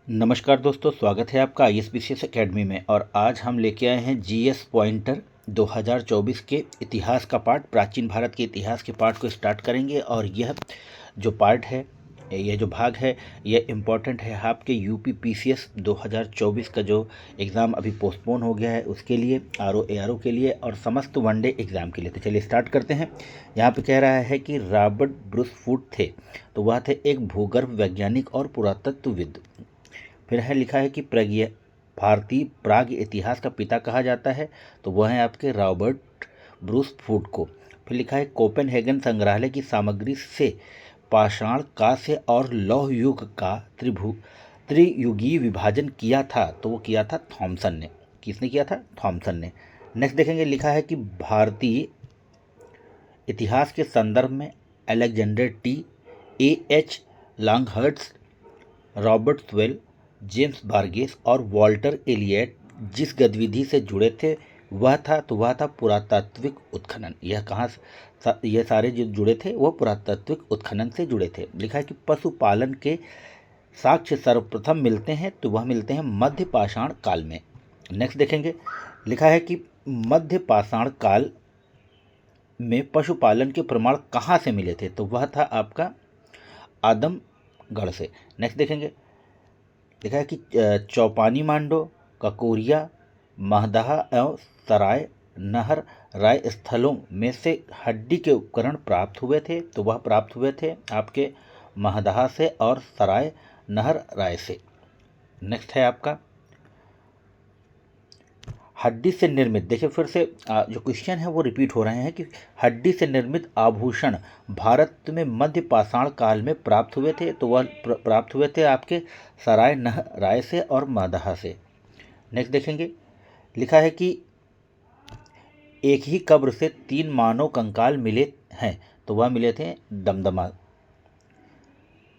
नमस्कार दोस्तों, स्वागत है आपका ISBCS एकेडमी में। और आज हम लेके आए हैं GS पॉइंटर 2024 के इतिहास का पार्ट, प्राचीन भारत के इतिहास के पार्ट को स्टार्ट करेंगे। और यह जो पार्ट है, यह जो भाग है, यह इम्पॉर्टेंट है आपके UP PCS 2024 का जो एग्ज़ाम अभी पोस्टपोन हो गया है उसके लिए, RO ARO के लिए और समस्त वनडे एग्ज़ाम के लिए। तो चलिए स्टार्ट करते हैं। यहाँ पे कह रहा है कि रॉबर्ट ब्रूस फूट थे, तो वह थे एक भूगर्भ वैज्ञानिक और पुरातत्वविद। फिर है लिखा है कि भारतीय प्राग इतिहास का पिता कहा जाता है, तो वह है आपके रॉबर्ट ब्रूस फूट को। फिर लिखा है कोपेनहेगन संग्रहालय की सामग्री से पाषाण कांस्य और लौह युग का त्रियुगीय विभाजन किया था, तो वो किया था थॉमसन ने। किसने किया था? थॉमसन ने। नेक्स्ट देखेंगे, लिखा है कि भारतीय इतिहास के संदर्भ में Alexander AH Longhursts, Robert Sewell, James Burgess और वॉल्टर एलियट जिस गतिविधि से जुड़े थे वह था पुरातात्विक उत्खनन। यह कहाँ ये सारे जो जुड़े थे वो पुरातात्विक उत्खनन से जुड़े थे। लिखा है कि पशुपालन के साक्ष्य सर्वप्रथम मिलते हैं, तो वह मिलते हैं मध्य पाषाण काल में। नेक्स्ट देखेंगे, लिखा है कि मध्य पाषाण काल में पशुपालन के प्रमाण कहाँ से मिले थे, तो वह था आपका आदमगढ़ से। नेक्स्ट देखेंगे, लिखा है कि चौपानी मांडो, ककोरिया, महदहा एवं सराय नहर राय स्थलों में से हड्डी के उपकरण प्राप्त हुए थे, तो वह प्राप्त हुए थे आपके महदहा से और सराय नहर राय से। नेक्स्ट है आपका हड्डी से निर्मित। देखिए फिर से जो क्वेश्चन है वो रिपीट हो रहे हैं कि हड्डी से निर्मित आभूषण भारत में मध्य पाषाण काल में प्राप्त हुए थे, तो वह प्राप्त हुए थे आपके सराय नहर राय से और महदहा से। नेक्स्ट देखेंगे, लिखा है कि एक ही कब्र से 3 मानव कंकाल मिले हैं, तो वह मिले थे दमदमा।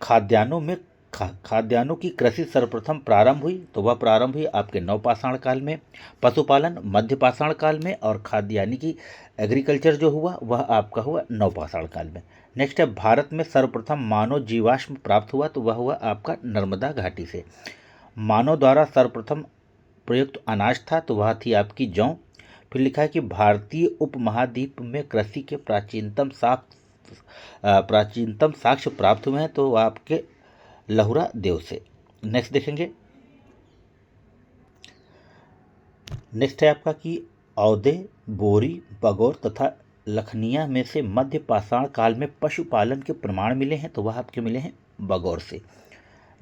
खाद्यान्नों की कृषि सर्वप्रथम प्रारंभ हुई, तो वह प्रारंभ हुई आपके नवपाषाण काल में। पशुपालन मध्य पाषाण काल में और खाद्यान्नी की एग्रीकल्चर जो हुआ वह आपका हुआ नवपाषाण काल में। नेक्स्ट है भारत में सर्वप्रथम मानव जीवाश्म प्राप्त हुआ, तो वह हुआ आपका नर्मदा घाटी से। मानव द्वारा सर्वप्रथम प्रयुक्त अनाज था, तो वह थी आपकी जौ। फिर लिखा है कि भारतीय उपमहाद्वीप में कृषि के प्राचीनतम साक्ष्य प्राप्त हुए हैं, तो आपके लहुरा देव से। नेक्स्ट देखेंगे, नेक्स्ट है आपका कि औदे, बोरी, बगौर तथा लखनिया में से मध्य पाषाण काल में पशुपालन के प्रमाण मिले हैं, तो वह आपके मिले हैं बगौर से।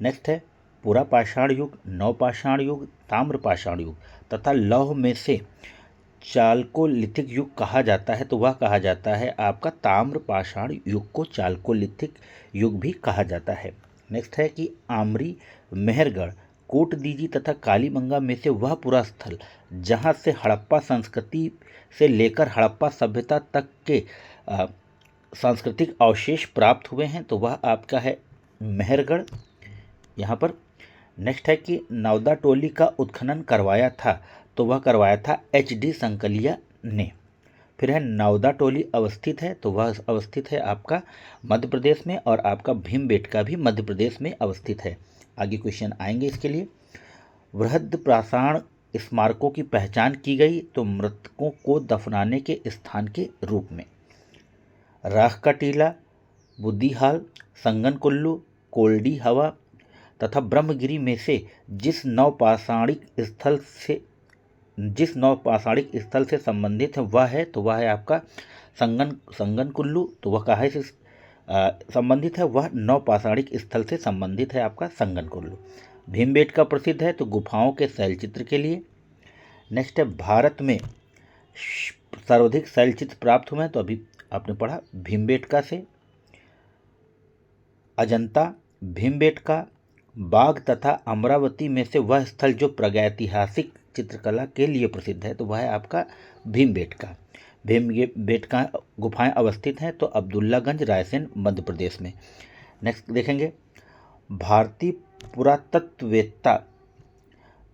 नेक्स्ट है पुरा पाषाण युग, नवपाषाण युग, ताम्रपाषाण युग तथा लौह में से चालकोलिथिक युग कहा जाता है, तो वह कहा जाता है आपका ताम्रपाषाण युग को चालकोलिथिक युग भी कहा जाता है। नेक्स्ट है कि आमरी, मेहरगढ़, कोटदीजी तथा कालीबंगा में से वह पूरा स्थल जहां से हड़प्पा संस्कृति से लेकर हड़प्पा सभ्यता तक के सांस्कृतिक अवशेष प्राप्त हुए हैं, तो वह आपका है मेहरगढ़ यहाँ पर। नेक्स्ट है कि नवदा टोली का उत्खनन करवाया था, तो वह करवाया था HD संकलिया ने। फिर है नवदा टोली अवस्थित है, तो वह अवस्थित है आपका मध्य प्रदेश में, और आपका भीमबेटका भी मध्य प्रदेश में अवस्थित है। आगे क्वेश्चन आएंगे इसके लिए। वृहद पाषाण स्मारकों की पहचान की गई, तो मृतकों को दफनाने के स्थान के रूप में राख का टीला, बुद्धिहाल, संगनकुल्लू, कोल्डी हवा तथा ब्रह्मगिरी में से जिस नवपाषाणिक स्थल से संबंधित है वह है, तो वह है आपका संगनकुल्लू। तो वह कहाँ से संबंधित है? वह नवपाषाणिक स्थल से संबंधित है आपका संगनकुल्लू। भीमबेटका प्रसिद्ध है तो गुफाओं के शैलचित्र के लिए। नेक्स्ट है भारत में सर्वाधिक शैलचित्र प्राप्त हुए हैं, तो अभी आपने पढ़ा भीमबेटका से। अजंता, भीमबेटका, बाघ तथा अमरावती में से वह स्थल जो प्रागैतिहासिक चित्रकला के लिए प्रसिद्ध है, तो वह है आपका भीमबेटका। भीमबेटका गुफाएं अवस्थित हैं, तो अब्दुल्लागंज, रायसेन, मध्य प्रदेश में। नेक्स्ट देखेंगे, भारतीय पुरातत्ववेत्ता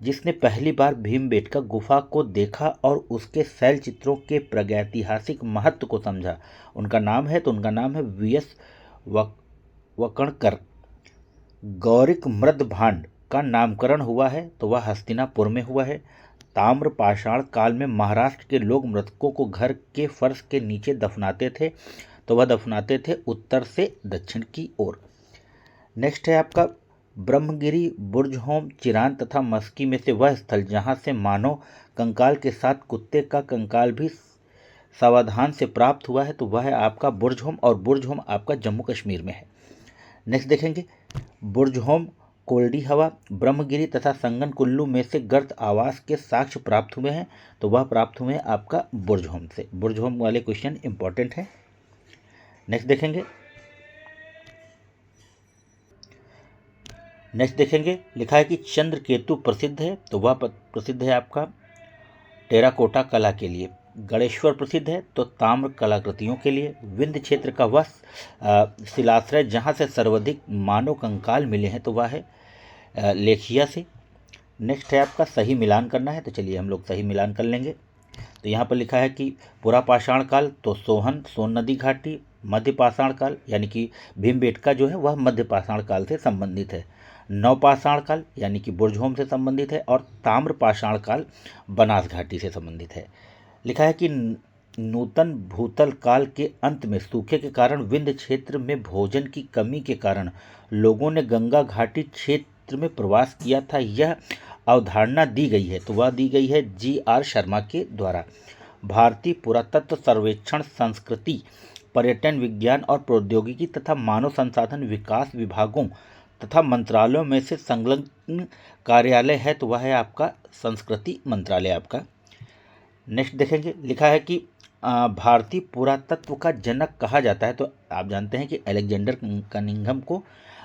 जिसने पहली बार भीमबेटका गुफा को देखा और उसके शैल चित्रों के प्रागैतिहासिक महत्व को समझा, उनका नाम है VS वकणकर। गौरिक मृद भांड का नामकरण हुआ है तो वह हस्तिनापुर में हुआ है। ताम्र पाषाण काल में महाराष्ट्र के लोग मृतकों को घर के फर्श के नीचे दफनाते थे तो वह दफनाते थे उत्तर से दक्षिण की ओर। नेक्स्ट है आपका ब्रह्मगिरी, बुर्जहोम, चिरान तथा मस्की में से वह स्थल जहाँ से मानव कंकाल के साथ कुत्ते का कंकाल भी सावधान से प्राप्त हुआ है तो वह है आपका बुर्जहोम, और बुर्जहोम आपका जम्मू कश्मीर में है। नेक्स्ट देखेंगे बुर्जहोम, कोल्डी हवा, ब्रह्मगिरी तथा संगन कुल्लू में से गर्त आवास के साक्ष्य प्राप्त हुए हैं तो वह प्राप्त हुए हैं आपका बुर्जहोम से। बुर्जहोम वाले क्वेश्चन इंपॉर्टेंट है। नेक्स्ट देखेंगे लिखा है कि चंद्रकेतु प्रसिद्ध है तो वह प्रसिद्ध है आपका टेराकोटा कला के लिए। गणेश्वर प्रसिद्ध है तो ताम्र कलाकृतियों के लिए। विंध्य क्षेत्र का वह शिलाश्रय जहाँ से सर्वाधिक मानव कंकाल मिले हैं तो वह है लेखिया से। नेक्स्ट है आपका सही मिलान करना है, तो चलिए हम लोग सही मिलान कर लेंगे। तो यहाँ पर लिखा है कि पुरा पाषाण काल तो सोहन सोन नदी घाटी, मध्य पाषाण काल यानी कि भीमबेटका जो है वह मध्य पाषाण काल से संबंधित है, नवपाषाण काल यानी कि बुर्जहोम से संबंधित है, और ताम्र पाषाण काल बनास घाटी से संबंधित है। लिखा है कि नूतन भूतल काल के अंत में सूखे के कारण विंध्य क्षेत्र में भोजन की कमी के कारण लोगों ने गंगा घाटी क्षेत्र में प्रवास किया था। यह अवधारणा दी गई है तो वह दी गई है G.R. शर्मा के द्वारा। भारतीय पुरातत्व सर्वेक्षण संस्कृति, पर्यटन, विज्ञान और प्रौद्योगिकी तथा मानव संसाधन विकास विभागों तथा मंत्रालयों में से संलग्न कार्यालय है तो वह है आपका संस्कृति मंत्रालय आपका। नेक्स्ट देखेंगे लिखा है कि भारतीय पुरातत्व का जनक कहा जाता है तो आप जानते हैं कि अलेक्जेंडर कनिंघम को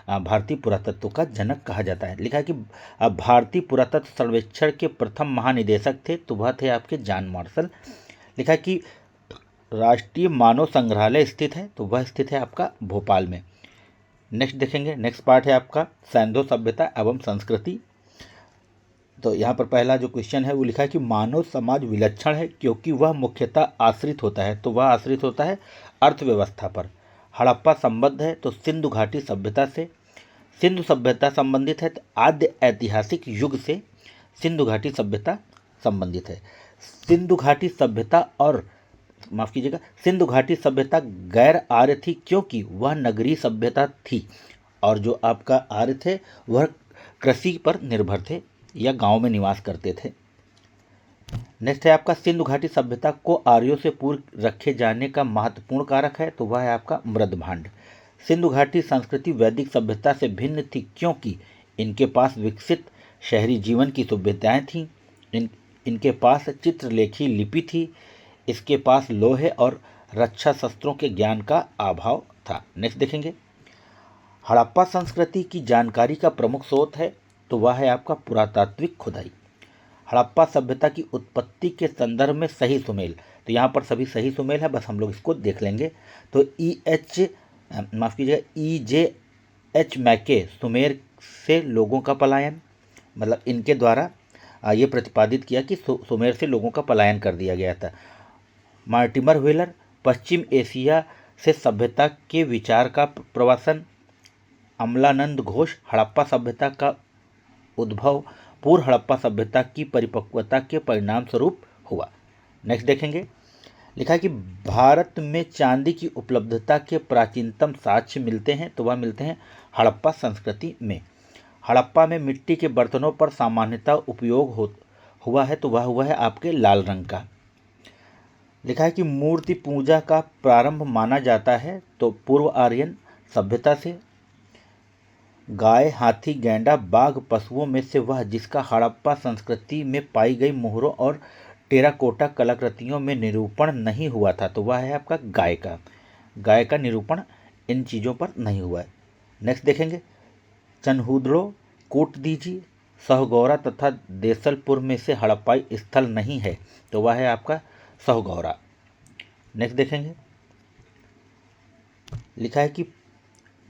भारतीय पुरातत्व का जनक कहा जाता है। लिखा है कि भारतीय पुरातत्व सर्वेक्षण के प्रथम महानिदेशक थे तो वह थे आपके जॉन मार्शल। लिखा है कि राष्ट्रीय मानव संग्रहालय स्थित है तो वह स्थित है आपका भोपाल में। नेक्स्ट देखेंगे, नेक्स्ट पार्ट है आपका सैंधो सभ्यता एवं संस्कृति। तो यहाँ पर पहला जो क्वेश्चन है वो लिखा है कि मानव समाज विलक्षण है क्योंकि वह मुख्यतः आश्रित होता है तो वह आश्रित होता है अर्थव्यवस्था पर। हड़प्पा संबद्ध है तो सिंधु घाटी सभ्यता से। सिंधु सभ्यता संबंधित है तो आद्य ऐतिहासिक युग से सिंधु घाटी सभ्यता संबंधित है। सिंधु घाटी सभ्यता और माफ़ कीजिएगा सिंधु घाटी सभ्यता गैर आर्य थी क्योंकि वह नगरीय सभ्यता थी और जो आपका आर्य थे वह कृषि पर निर्भर थे या गांव में निवास करते थे। नेक्स्ट है आपका सिंधु घाटी सभ्यता को आर्यों से पूर्व रखे जाने का महत्वपूर्ण कारक है तो वह है आपका मृदभांड। सिंधु घाटी संस्कृति वैदिक सभ्यता से भिन्न थी क्योंकि इनके पास विकसित शहरी जीवन की सुविधाएं थीं। इनके पास चित्रलेखी लिपि थी। इसके पास लोहे और रक्षा शस्त्रों के ज्ञान का अभाव था। नेक्स्ट देखेंगे हड़प्पा संस्कृति की जानकारी का प्रमुख स्रोत है तो वह है आपका पुरातात्विक खुदाई। हड़प्पा सभ्यता की उत्पत्ति के संदर्भ में सही सुमेल, तो यहाँ पर सभी सही सुमेल है, बस हम लोग इसको देख लेंगे। तो E.J.H. मैके सुमेर से लोगों का पलायन, मतलब इनके द्वारा ये प्रतिपादित किया कि सुमेर से लोगों का पलायन कर दिया गया था। मार्टिमर व्हीलर पश्चिम एशिया से सभ्यता के विचार का प्रवासन। अमलानंद घोष हड़प्पा सभ्यता का उद्भव पूर्व हड़प्पा सभ्यता की परिपक्वता के परिणाम स्वरूप हुआ। नेक्स्ट देखेंगे लिखा है कि भारत में चांदी की उपलब्धता के प्राचीनतम साक्ष्य मिलते हैं तो वह मिलते हैं हड़प्पा संस्कृति में। हड़प्पा में मिट्टी के बर्तनों पर सामान्यतः उपयोग हुआ है तो वह हुआ है आपके लाल रंग का। लिखा है कि मूर्ति पूजा का प्रारंभ माना जाता है तो पूर्व आर्यन सभ्यता से। गाय, हाथी, गैंडा, बाघ पशुओं में से वह जिसका हड़प्पा संस्कृति में पाई गई मोहरों और टेराकोटा कलाकृतियों में निरूपण नहीं हुआ था तो वह है आपका गाय का। गाय का निरूपण इन चीज़ों पर नहीं हुआ है। नेक्स्ट देखेंगे चन्हूदड़ो, कोटदीजी, सहगौरा तथा देसलपुर में से हड़प्पाई स्थल नहीं है तो वह है आपका सहगौरा। नेक्स्ट देखेंगे लिखा है कि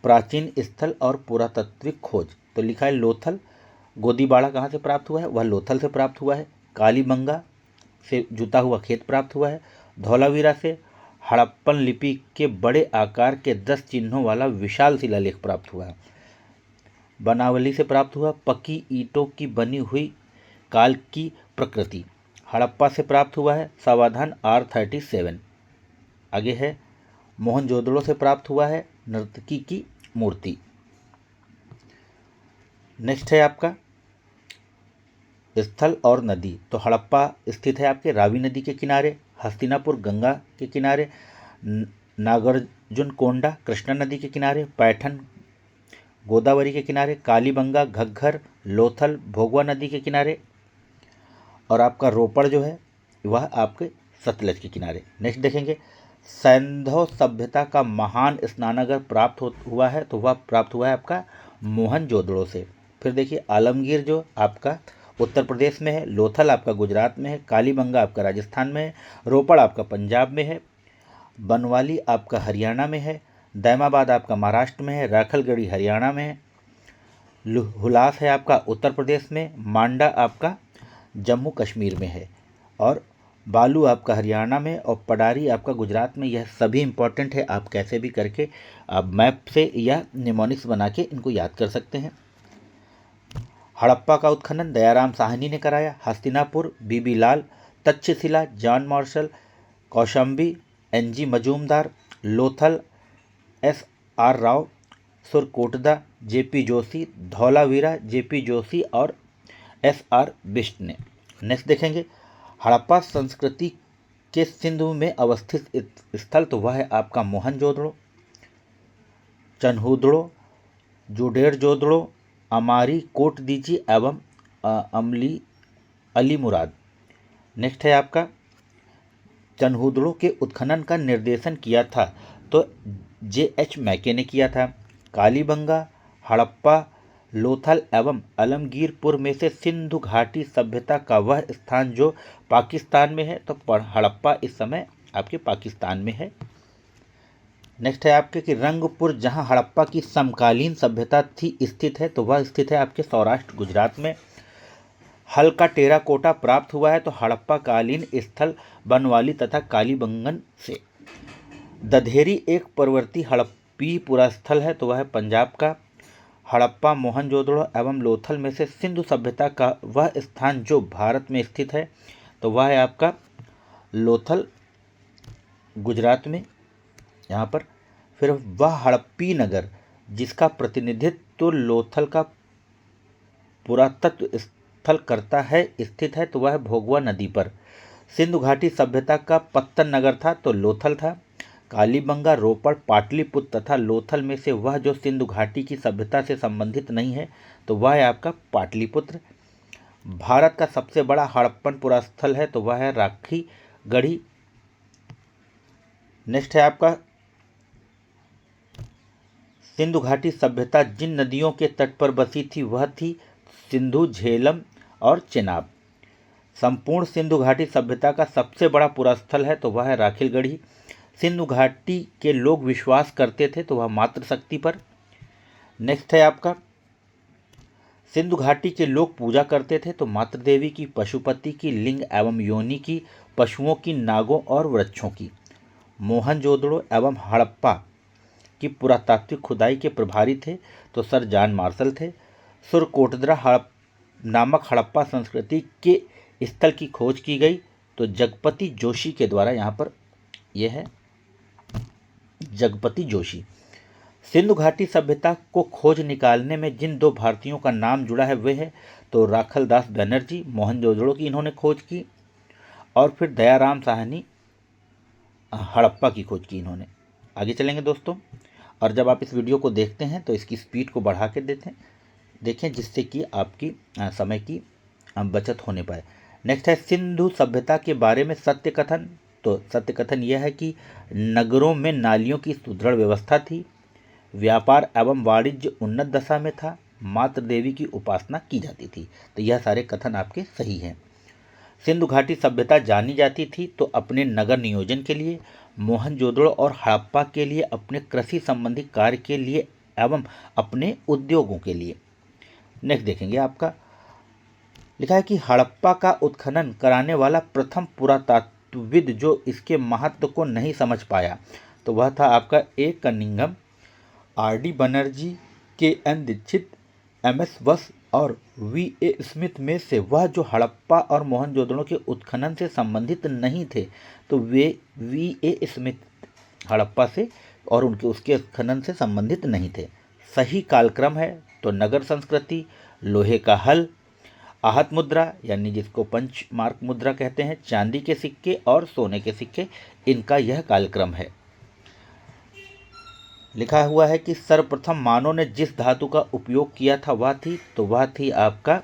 प्राचीन स्थल और पुरातात्विक खोज, तो लिखा है लोथल। गोदीबाड़ा कहाँ से प्राप्त हुआ है, वह लोथल से प्राप्त हुआ है। कालीबंगा से जुता हुआ खेत प्राप्त हुआ है। धौलावीरा से हड़प्पन लिपि के बड़े आकार के 10 चिन्हों वाला विशाल शिलालेख प्राप्त हुआ है। बनावली से प्राप्त हुआ पक्की ईंटों की बनी हुई काल की प्रकृति। हड़प्पा से प्राप्त हुआ है समाधान R37। आगे है मोहनजोदड़ो से प्राप्त हुआ है नर्तकी की मूर्ति। नेक्स्ट है आपका स्थल और नदी। तो हड़प्पा स्थित है आपके रावी नदी के किनारे, हस्तिनापुर गंगा के किनारे, नागार्जुन कोंडा कृष्णा नदी के किनारे, पैठन गोदावरी के किनारे, कालीबंगा घग्घर लोथल भोगवा नदी के किनारे, और आपका रोपड़ जो है वह आपके सतलज के किनारे। नेक्स्ट देखेंगे सैंधव सभ्यता का महान स्नानागार प्राप्त हुआ है, तो वह प्राप्त हुआ है आपका मोहनजोदड़ो से। फिर देखिए आलमगीर जो आपका उत्तर प्रदेश में है, लोथल आपका गुजरात में है, कालीबंगा आपका राजस्थान में है, रोपड़ आपका पंजाब में है, बनवाली आपका हरियाणा में है, दैमाबाद आपका महाराष्ट्र में है, राखलगढ़ी हरियाणा में है, हुलास है आपका उत्तर प्रदेश में, मांडा आपका जम्मू कश्मीर में है, और बालू आपका हरियाणा में, और पडारी आपका गुजरात में। यह सभी इंपॉर्टेंट है, आप कैसे भी करके आप मैप से या निमोनिक्स बना के इनको याद कर सकते हैं। हड़प्पा का उत्खनन दयाराम साहनी ने कराया। Hastinapur B B Lal, Takshashila John Marshall, Kaushambi NG Majumdar, Lothal SR Rao, Surkotada JP Joshi, Dholavira JP Joshi और SR बिष्ट ने। नेक्स्ट देखेंगे हड़प्पा संस्कृति के सिंधु में अवस्थित स्थल, तो वह है आपका मोहनजोदड़ो, चन्हूदड़ो, जोडेरजोदड़ो, अमारी कोट दीजी एवं अली मुराद। नेक्स्ट है आपका चन्हूदड़ो के उत्खनन का निर्देशन किया था तो JH मैके ने किया था। कालीबंगा, हड़प्पा, लोथल एवं आलमगीरपुर में से सिंधु घाटी सभ्यता का वह स्थान जो पाकिस्तान में है, तो हड़प्पा इस समय आपके पाकिस्तान में है। नेक्स्ट है आपके कि रंगपुर जहां हड़प्पा की समकालीन सभ्यता थी स्थित है, तो वह स्थित है आपके सौराष्ट्र गुजरात में। हल्का टेराकोटा प्राप्त हुआ है तो हड़प्पा कालीन स्थल बनवाली तथा कालीबंगन से। दधेरी एक परवर्ती हड़प्पी पुरास्थल है, तो वह पंजाब का। हड़प्पा, मोहनजोदड़ो एवं लोथल में से सिंधु सभ्यता का वह स्थान जो भारत में स्थित है, तो वह है आपका लोथल गुजरात में यहाँ पर। फिर वह हड़प्पी नगर जिसका प्रतिनिधित्व लोथल का पुरातत्व स्थल करता है स्थित है, तो वह भोगवा नदी पर। सिंधु घाटी सभ्यता का पत्तन नगर था तो लोथल था। कालीबंगा, रोपड़, पाटलिपुत्र तथा लोथल में से वह जो सिंधु घाटी की सभ्यता से संबंधित नहीं है, तो वह है आपका पाटलिपुत्र। भारत का सबसे बड़ा हड़प्पन पुरास्थल है, तो वह है राखी गढ़ी। नेक्स्ट है आपका सिंधु घाटी सभ्यता जिन नदियों के तट पर बसी थी वह थी सिंधु, झेलम और चेनाब। संपूर्ण सिंधु घाटी सभ्यता का सबसे बड़ा पुरास्थल है, तो वह है राखिलगढ़ी। सिंधु घाटी के लोग विश्वास करते थे, तो वह मातृशक्ति पर। नेक्स्ट है आपका सिंधु घाटी के लोग पूजा करते थे, तो मातृ देवी की, पशुपति की, लिंग एवं योनि की, पशुओं की, नागों और वृक्षों की। मोहनजोदड़ो एवं हड़प्पा की पुरातात्विक खुदाई के प्रभारी थे, तो सर जॉन मार्शल थे। सुरकोटद्रा नामक हड़प्पा संस्कृति के स्थल की खोज की गई, तो जगपति जोशी के द्वारा। यहाँ पर यह है जगपति जोशी। सिंधु घाटी सभ्यता को खोज निकालने में जिन दो भारतीयों का नाम जुड़ा है वे है तो राखलदास बनर्जी, मोहनजोदड़ो की इन्होंने खोज की, और फिर दयाराम साहनी हड़प्पा की खोज की इन्होंने। आगे चलेंगे दोस्तों, और जब आप इस वीडियो को देखते हैं तो इसकी स्पीड को बढ़ा के देखें जिससे कि आपकी समय की बचत होने पाए। नेक्स्ट है सिंधु सभ्यता के बारे में सत्य कथन। तो सत्य कथन यह है कि नगरों में नालियों की सुदृढ़ व्यवस्था थी, व्यापार एवं वाणिज्य उन्नत दशा में था, मातृ देवी की उपासना की जाती थी। तो यह सारे कथन आपके सही हैं। सिंधु घाटी सभ्यता जानी जाती थी तो अपने नगर नियोजन के लिए, मोहनजोदड़ो और हड़प्पा के लिए अपने कृषि संबंधी कार्य के लिए एवं अपने उद्योगों के लिए। नेक्स्ट देखेंगे आपका लिखा है कि हड़प्पा का उत्खनन कराने वाला प्रथम पुरातत्वविद जो इसके महत्व को नहीं समझ पाया, तो वह था आपका A Cunningham, RD Banerjee, KN Dikshit, MS Vats और VA स्मिथ में से वह जो हड़प्पा और मोहनजोदड़ो के उत्खनन से संबंधित नहीं थे, तो वे VA स्मिथ हड़प्पा से और उनके उसके उत्खनन से संबंधित नहीं थे। सही कालक्रम है तो नगर संस्कृति, लोहे का हल, आहत मुद्रा यानी जिसको पंच मार्क मुद्रा कहते हैं, चांदी के सिक्के और सोने के सिक्के, इनका यह कालक्रम है। लिखा हुआ है कि सर्वप्रथम मानव ने जिस धातु का उपयोग किया था वह थी आपका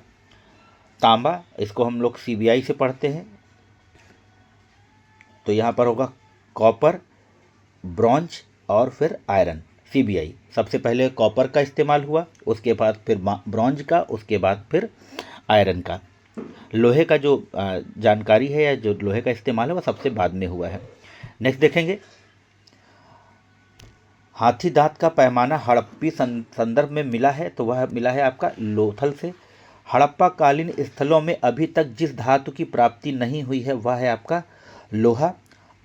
तांबा। इसको हम लोग CBI से पढ़ते हैं, तो यहाँ पर होगा कॉपर, ब्रॉन्ज और फिर आयरन। CBI सबसे पहले कॉपर का इस्तेमाल हुआ, उसके बाद फिर ब्रॉन्ज का, उसके बाद फिर आयरन का। लोहे का जो जानकारी है या जो लोहे का इस्तेमाल है वह सबसे बाद में हुआ है। नेक्स्ट देखेंगे, हाथी दांत का पैमाना हड़प्पी संदर्भ में मिला है, तो वह मिला है आपका लोथल से। हड़प्पा कालीन स्थलों में अभी तक जिस धातु की प्राप्ति नहीं हुई है वह है आपका लोहा।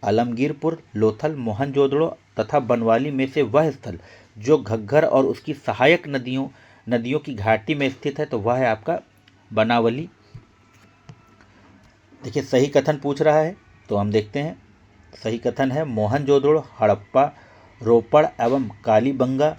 आलमगीरपुर, लोथल, मोहनजोदड़ो तथा बनवाली में से वह स्थल जो घग्गर और उसकी सहायक नदियों की घाटी में स्थित है, तो वह है आपका बनावली। देखिए सही कथन पूछ रहा है, तो हम देखते हैं। सही कथन है मोहनजोदड़ो, हड़प्पा, रोपड़ एवं कालीबंगा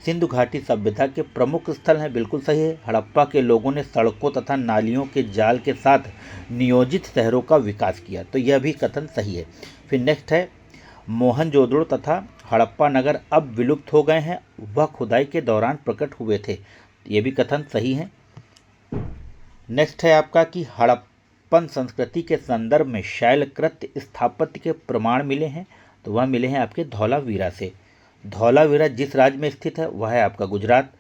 सिंधु घाटी सभ्यता के प्रमुख स्थल हैं। बिल्कुल सही है। हड़प्पा के लोगों ने सड़कों तथा नालियों के जाल के साथ नियोजित शहरों का विकास किया, तो यह भी कथन सही है। फिर नेक्स्ट है, मोहनजोदड़ो तथा हड़प्पा नगर अब विलुप्त हो गए हैं, वह खुदाई के दौरान प्रकट हुए थे, ये भी कथन सही है। नेक्स्ट है आपका कि हड़प्पन संस्कृति के संदर्भ में शैलकृत स्थापत्य के प्रमाण मिले हैं, तो वह मिले हैं आपके धौलावीरा से। धौलावीरा जिस राज्य में स्थित है वह है आपका गुजरात।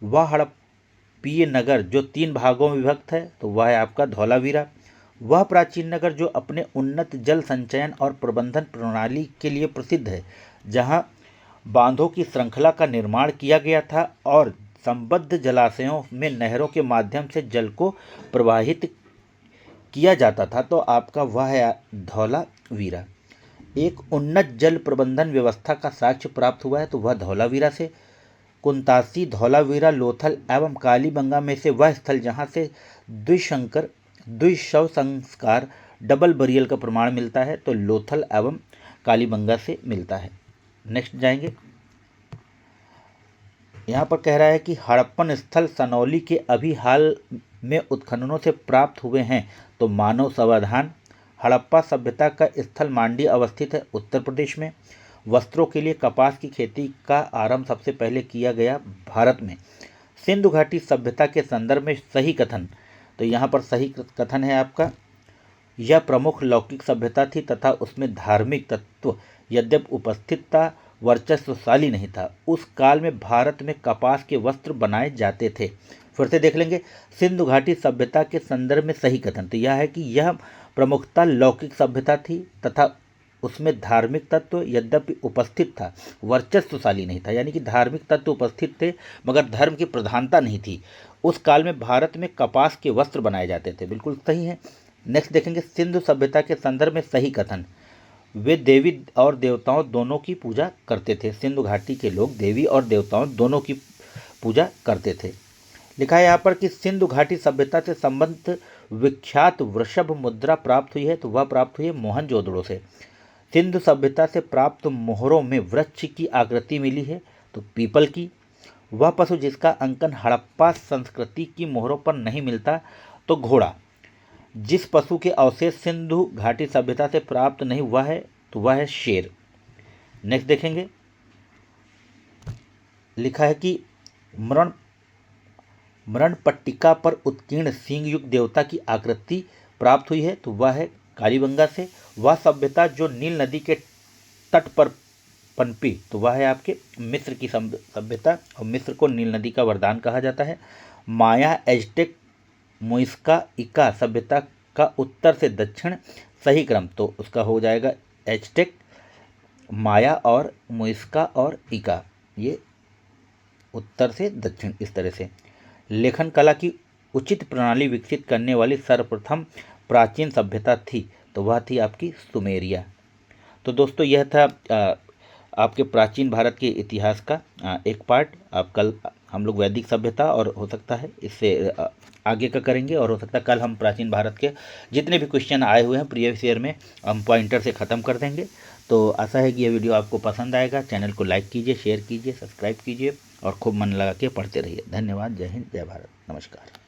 वह हड़प्पीय नगर जो 3 भागों में विभक्त है, तो वह है आपका धौलावीरा। वह प्राचीन नगर जो अपने उन्नत जल संचयन और प्रबंधन प्रणाली के लिए प्रसिद्ध है, जहां बांधों की श्रृंखला का निर्माण किया गया था और संबद्ध जलाशयों में नहरों के माध्यम से जल को प्रवाहित किया जाता था, तो आपका वह है धौलावीरा। एक उन्नत जल प्रबंधन व्यवस्था का साक्ष्य प्राप्त हुआ है, तो वह धौलावीरा से। कुंतासी, धौलावीरा, लोथल एवं कालीबंगा में से वह स्थल जहाँ से द्विशव संस्कार डबल बरियल का प्रमाण मिलता है, तो लोथल एवं कालीबंगा से मिलता है। नेक्स्ट जाएंगे, यहाँ पर कह रहा है कि हड़प्पन स्थल सनौली के अभी हाल में उत्खननों से प्राप्त हुए हैं, तो मानव समाधान। हड़प्पा सभ्यता का स्थल मांडी अवस्थित है उत्तर प्रदेश में। वस्त्रों के लिए कपास की खेती का आरंभ सबसे पहले किया गया भारत में। सिंधु घाटी सभ्यता के संदर्भ में सही कथन, तो यहाँ पर सही कथन है आपका, यह प्रमुख लौकिक सभ्यता थी तथा उसमें धार्मिक तत्व यद्यपि उपस्थित था, वर्चस्वशाली नहीं था। उस काल में भारत में कपास के वस्त्र बनाए जाते थे। फिर से देख लेंगे, सिंधु घाटी सभ्यता के संदर्भ में सही कथन, तो यह है कि यह प्रमुखता लौकिक सभ्यता थी तथा उसमें धार्मिक तत्व यद्यपि उपस्थित था, वर्चस्वशाली नहीं था, यानी कि धार्मिक तत्व उपस्थित थे मगर धर्म की प्रधानता नहीं थी। उस काल में भारत में कपास के वस्त्र बनाए जाते थे। बिल्कुल सही है। नेक्स्ट देखेंगे, सिंधु सभ्यता के संदर्भ में सही कथन, वे देवी और देवताओं दोनों की पूजा करते थे। सिंधु घाटी के लोग देवी और देवताओं दोनों की पूजा करते थे। लिखा है यहाँ पर कि सिंधु घाटी सभ्यता से संबंधित विख्यात वृषभ मुद्रा प्राप्त हुई है, तो वह प्राप्त हुई है मोहनजोदड़ो से। सिंधु सभ्यता से प्राप्त मोहरों में वृक्ष की आकृति मिली है, तो पीपल की। वह पशु जिसका अंकन हड़प्पा संस्कृति की मोहरों पर नहीं मिलता, तो घोड़ा। जिस पशु के अवशेष सिंधु घाटी सभ्यता से प्राप्त नहीं हुआ है, तो वह है शेर। नेक्स्ट देखेंगे, लिखा है कि मरण पट्टिका पर उत्कीर्ण सींग युक्त देवता की आकृति प्राप्त हुई है, तो वह है कालीबंगा से। वह सभ्यता जो नील नदी के तट पर पनपी, तो वह है आपके मिस्र की सभ्यता, और मिस्र को नील नदी का वरदान कहा जाता है। माया, एजटेक, मुइस्का, इका सभ्यता का उत्तर से दक्षिण सही क्रम, तो उसका हो जाएगा एजटेक, माया और मुइस्का और इका, ये उत्तर से दक्षिण इस तरह से। लेखन कला की उचित प्रणाली विकसित करने वाली सर्वप्रथम प्राचीन सभ्यता थी, तो वह थी आपकी सुमेरिया। तो दोस्तों यह था आपके प्राचीन भारत के इतिहास का एक पार्ट। आप कल हम लोग वैदिक सभ्यता और हो सकता है इससे आगे का करेंगे, और हो सकता है कल हम प्राचीन भारत के जितने भी क्वेश्चन आए हुए हैं प्रीवियस ईयर में हम पॉइंटर से ख़त्म कर देंगे। तो आशा है कि यह वीडियो आपको पसंद आएगा। चैनल को लाइक कीजिए, शेयर कीजिए, सब्सक्राइब कीजिए और खूब मन लगा के पढ़ते रहिए। धन्यवाद। जय हिंद, जय भारत, नमस्कार।